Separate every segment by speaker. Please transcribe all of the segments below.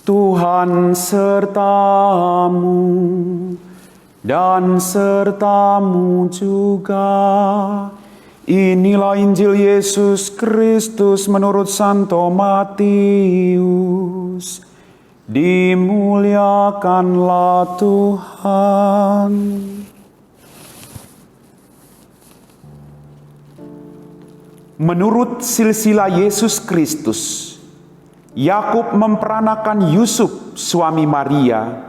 Speaker 1: Tuhan sertamu dan sertamu juga. Inilah Injil Yesus Kristus menurut Santo Matius. Dimuliakanlah Tuhan. Menurut silsilah Yesus Kristus, Yakub memperanakan Yusuf, suami Maria,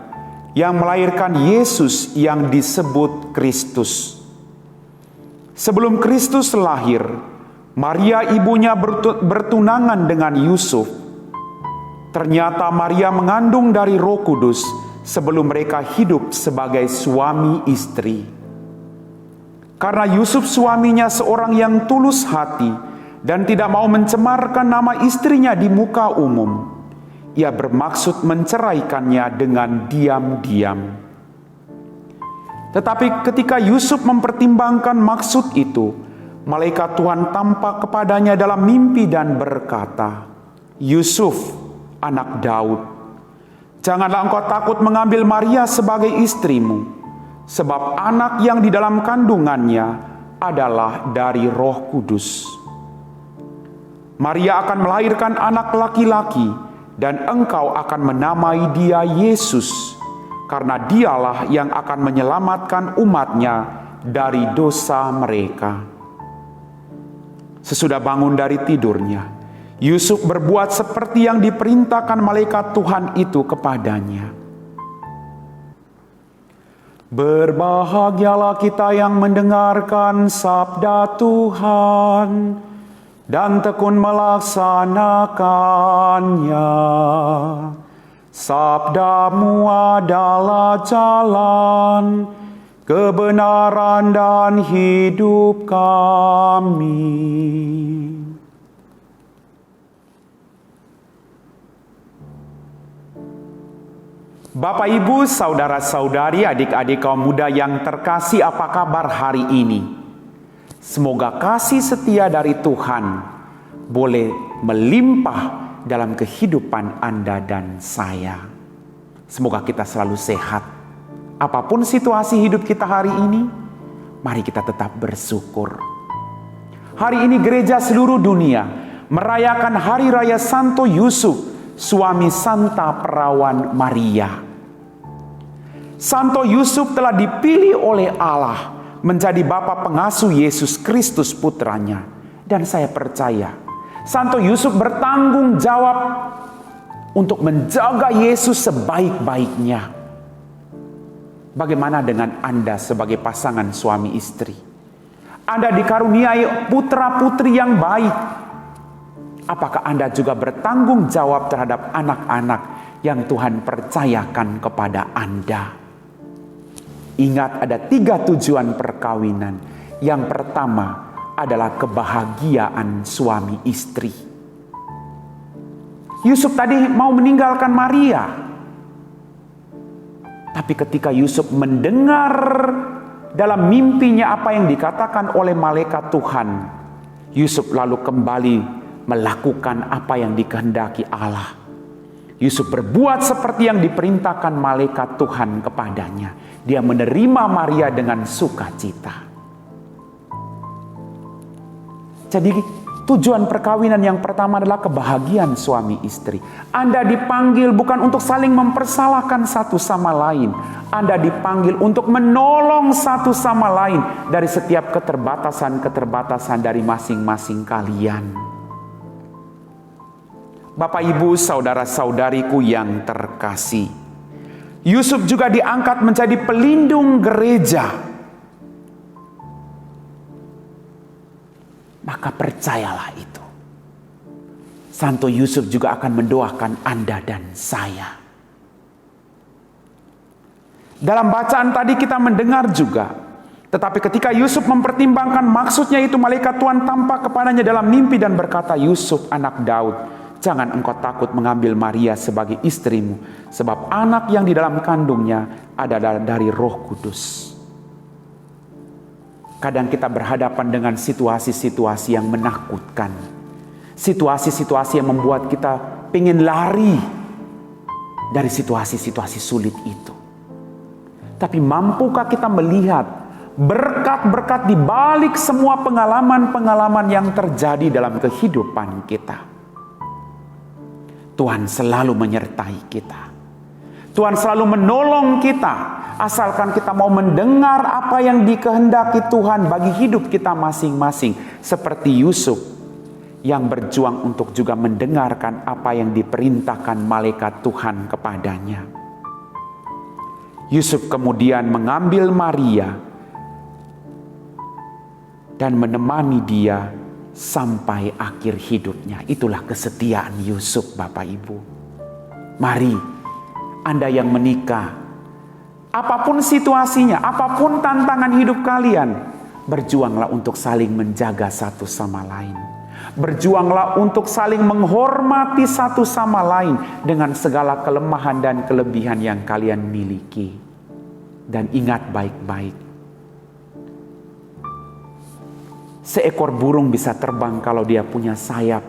Speaker 1: yang melahirkan Yesus yang disebut Kristus. Sebelum Kristus lahir, Maria ibunya bertunangan dengan Yusuf. Ternyata Maria mengandung dari Roh Kudus sebelum mereka hidup sebagai suami istri. Karena Yusuf suaminya seorang yang tulus hati dan tidak mau mencemarkan nama istrinya di muka umum, ia bermaksud menceraikannya dengan diam-diam. Tetapi ketika Yusuf mempertimbangkan maksud itu, malaikat Tuhan tampak kepadanya dalam mimpi dan berkata, "Yusuf, anak Daud, janganlah engkau takut mengambil Maria sebagai istrimu, sebab anak yang di dalam kandungannya adalah dari Roh Kudus. Maria akan melahirkan anak laki-laki, dan engkau akan menamai dia Yesus, karena dialah yang akan menyelamatkan umatnya dari dosa mereka." Sesudah bangun dari tidurnya, Yusuf berbuat seperti yang diperintahkan malaikat Tuhan itu kepadanya. Berbahagialah kita yang mendengarkan sabda Tuhan dan tekun melaksanakannya. Sabdamu adalah jalan, kebenaran dan hidup kami. Bapak, Ibu, saudara-saudari, adik-adik kaum muda yang terkasih, apa kabar hari ini? Semoga kasih setia dari Tuhan boleh melimpah dalam kehidupan Anda dan saya. Semoga kita selalu sehat. Apapun situasi hidup kita hari ini, mari kita tetap bersyukur. Hari ini gereja seluruh dunia merayakan Hari Raya Santo Yusuf, suami Santa Perawan Maria. Santo Yusuf telah dipilih oleh Allah menjadi bapa pengasuh Yesus Kristus putranya. Dan saya percaya Santo Yusuf bertanggung jawab untuk menjaga Yesus sebaik-baiknya. Bagaimana dengan Anda sebagai pasangan suami istri? Anda dikaruniai putra-putri yang baik. Apakah Anda juga bertanggung jawab terhadap anak-anak yang Tuhan percayakan kepada Anda? Ingat, ada 3 tujuan perkawinan. Yang pertama adalah kebahagiaan suami istri. Yusuf tadi mau meninggalkan Maria. Tapi ketika Yusuf mendengar dalam mimpinya apa yang dikatakan oleh malaikat Tuhan, Yusuf lalu kembali melakukan apa yang dikehendaki Allah. Yusuf berbuat seperti yang diperintahkan malaikat Tuhan kepadanya. Dia menerima Maria dengan sukacita. Jadi tujuan perkawinan yang pertama adalah kebahagiaan suami istri. Anda dipanggil bukan untuk saling mempersalahkan satu sama lain. Anda dipanggil untuk menolong satu sama lain dari setiap keterbatasan-keterbatasan dari masing-masing kalian. Bapak, Ibu, saudara-saudariku yang terkasih, Yusuf juga diangkat menjadi pelindung gereja. Maka percayalah itu. Santo Yusuf juga akan mendoakan Anda dan saya. Dalam bacaan tadi kita mendengar juga, tetapi ketika Yusuf mempertimbangkan maksudnya itu, malaikat Tuhan tampak kepadanya dalam mimpi dan berkata, "Yusuf, anak Daud, jangan engkau takut mengambil Maria sebagai istrimu, sebab anak yang di dalam kandungnya adalah dari Roh Kudus." Kadang kita berhadapan dengan situasi-situasi yang menakutkan. Situasi-situasi yang membuat kita ingin lari. dari situasi-situasi sulit itu. Tapi mampukah kita melihat berkat-berkat di balik semua pengalaman-pengalaman yang terjadi dalam kehidupan kita? Tuhan selalu menyertai kita. Tuhan selalu menolong kita, asalkan kita mau mendengar apa yang dikehendaki Tuhan bagi hidup kita masing-masing. Seperti Yusuf yang berjuang untuk juga mendengarkan apa yang diperintahkan malaikat Tuhan kepadanya. Yusuf kemudian mengambil Maria dan menemani dia sampai akhir hidupnya. Itulah kesetiaan Yusuf, Bapak Ibu. Mari, Anda yang menikah, apapun situasinya, apapun tantangan hidup kalian, berjuanglah untuk saling menjaga satu sama lain. Berjuanglah untuk saling menghormati satu sama lain dengan segala kelemahan dan kelebihan yang kalian miliki. Dan ingat baik-baik, seekor burung bisa terbang kalau dia punya sayap,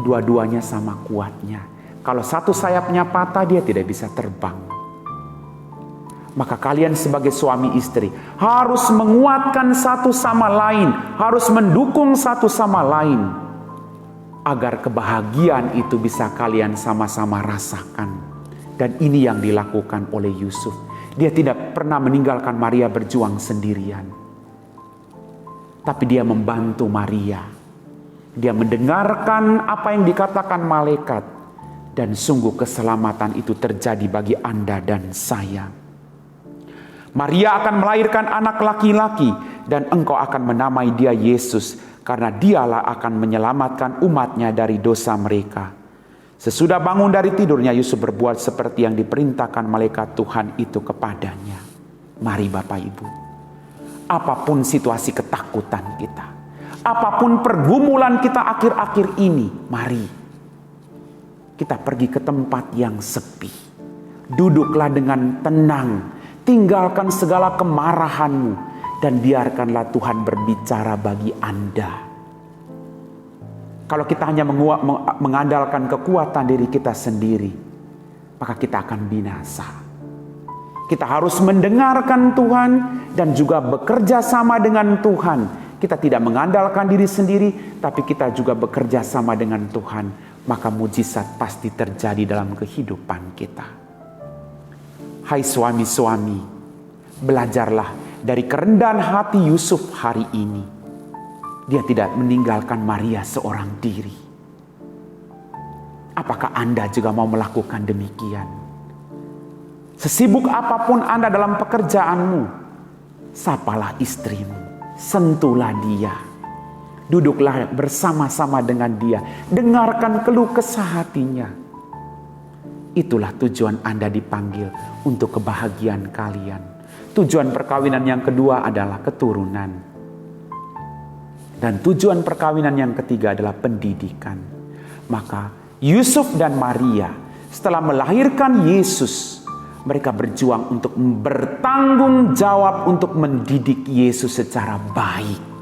Speaker 1: dua-duanya sama kuatnya. Kalau satu sayapnya patah, dia tidak bisa terbang. Maka kalian sebagai suami istri harus menguatkan satu sama lain, harus mendukung satu sama lain, agar kebahagiaan itu bisa kalian sama-sama rasakan. Dan ini yang dilakukan oleh Yusuf. Dia tidak pernah meninggalkan Maria berjuang sendirian, tapi dia membantu Maria. Dia mendengarkan apa yang dikatakan malaikat, dan sungguh keselamatan itu terjadi bagi Anda dan saya. Maria akan melahirkan anak laki-laki, dan engkau akan menamai dia Yesus, karena dialah akan menyelamatkan umatnya dari dosa mereka. Sesudah bangun dari tidurnya, Yusuf berbuat seperti yang diperintahkan malaikat Tuhan itu kepadanya. Mari Bapak Ibu, apapun situasi ketakutan kita, apapun pergumulan kita akhir-akhir ini, mari kita pergi ke tempat yang sepi. Duduklah dengan tenang, tinggalkan segala kemarahanmu, dan biarkanlah Tuhan berbicara bagi Anda. Kalau kita hanya mengandalkan kekuatan diri kita sendiri, maka kita akan binasa. Kita harus mendengarkan Tuhan dan juga bekerja sama dengan Tuhan. Kita tidak mengandalkan diri sendiri, tapi kita juga bekerja sama dengan Tuhan. Maka mujizat pasti terjadi dalam kehidupan kita. Hai suami-suami, belajarlah dari kerendahan hati Yusuf hari ini. Dia tidak meninggalkan Maria seorang diri. Apakah Anda juga mau melakukan demikian? Sesibuk apapun Anda dalam pekerjaanmu, sapalah istrimu, sentuhlah dia. Duduklah bersama-sama dengan dia, dengarkan keluh kesah hatinya. Itulah tujuan Anda dipanggil untuk kebahagiaan kalian. Tujuan perkawinan yang kedua adalah keturunan. Dan tujuan perkawinan yang ketiga adalah pendidikan. Maka Yusuf dan Maria setelah melahirkan Yesus, mereka berjuang untuk bertanggung jawab untuk mendidik Yesus secara baik.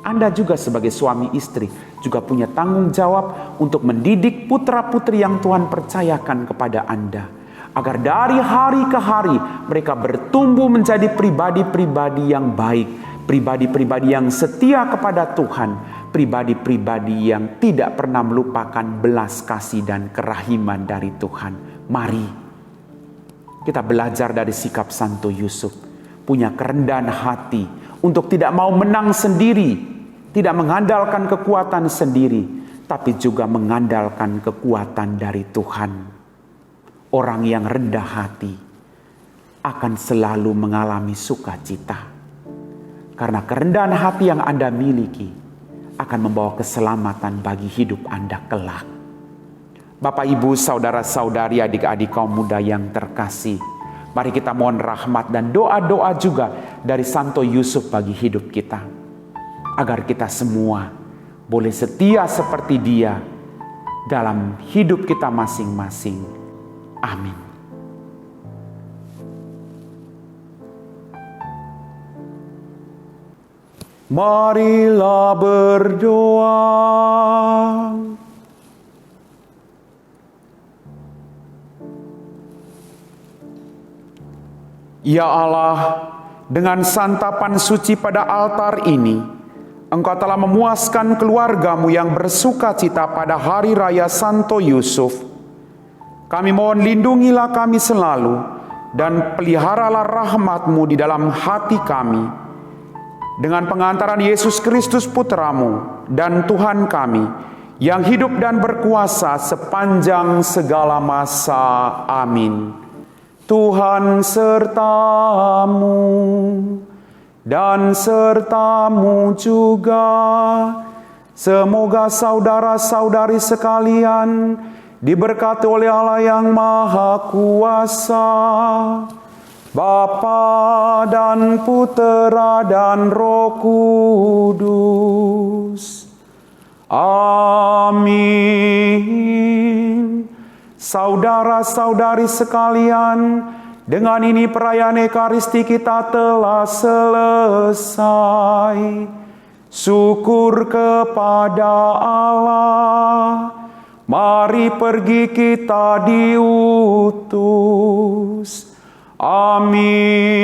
Speaker 1: Anda juga sebagai suami istri juga punya tanggung jawab untuk mendidik putra-putri yang Tuhan percayakan kepada Anda. Agar dari hari ke hari mereka bertumbuh menjadi pribadi-pribadi yang baik. Pribadi-pribadi yang setia kepada Tuhan, pribadi-pribadi yang tidak pernah melupakan belas kasih dan kerahiman dari Tuhan. Mari kita belajar dari sikap Santo Yusuf, punya kerendahan hati untuk tidak mau menang sendiri, tidak mengandalkan kekuatan sendiri, tapi juga mengandalkan kekuatan dari Tuhan. Orang yang rendah hati akan selalu mengalami sukacita. Karena kerendahan hati yang Anda miliki akan membawa keselamatan bagi hidup Anda kelak. Bapak, Ibu, saudara-saudari, adik-adik kaum muda yang terkasih, mari kita mohon rahmat dan doa-doa juga dari Santo Yusuf bagi hidup kita. Agar kita semua boleh setia seperti dia dalam hidup kita masing-masing. Amin. Marilah berdoa. Ya Allah, dengan santapan suci pada altar ini, Engkau telah memuaskan keluargamu yang bersuka cita pada hari raya Santo Yusuf. Kami mohon lindungilah kami selalu dan peliharalah rahmat-Mu di dalam hati kami. Dengan pengantaran Yesus Kristus Putramu dan Tuhan kami, yang hidup dan berkuasa sepanjang segala masa. Amin. Tuhan sertamu dan sertamu juga. Semoga saudara-saudari sekalian diberkati oleh Allah yang Maha Kuasa, Bapa dan Putera dan Roh Kudus. Amin. Saudara-saudari sekalian, dengan ini perayaan Ekaristi kita telah selesai. Syukur kepada Allah. Mari pergi kita diutus. Amin.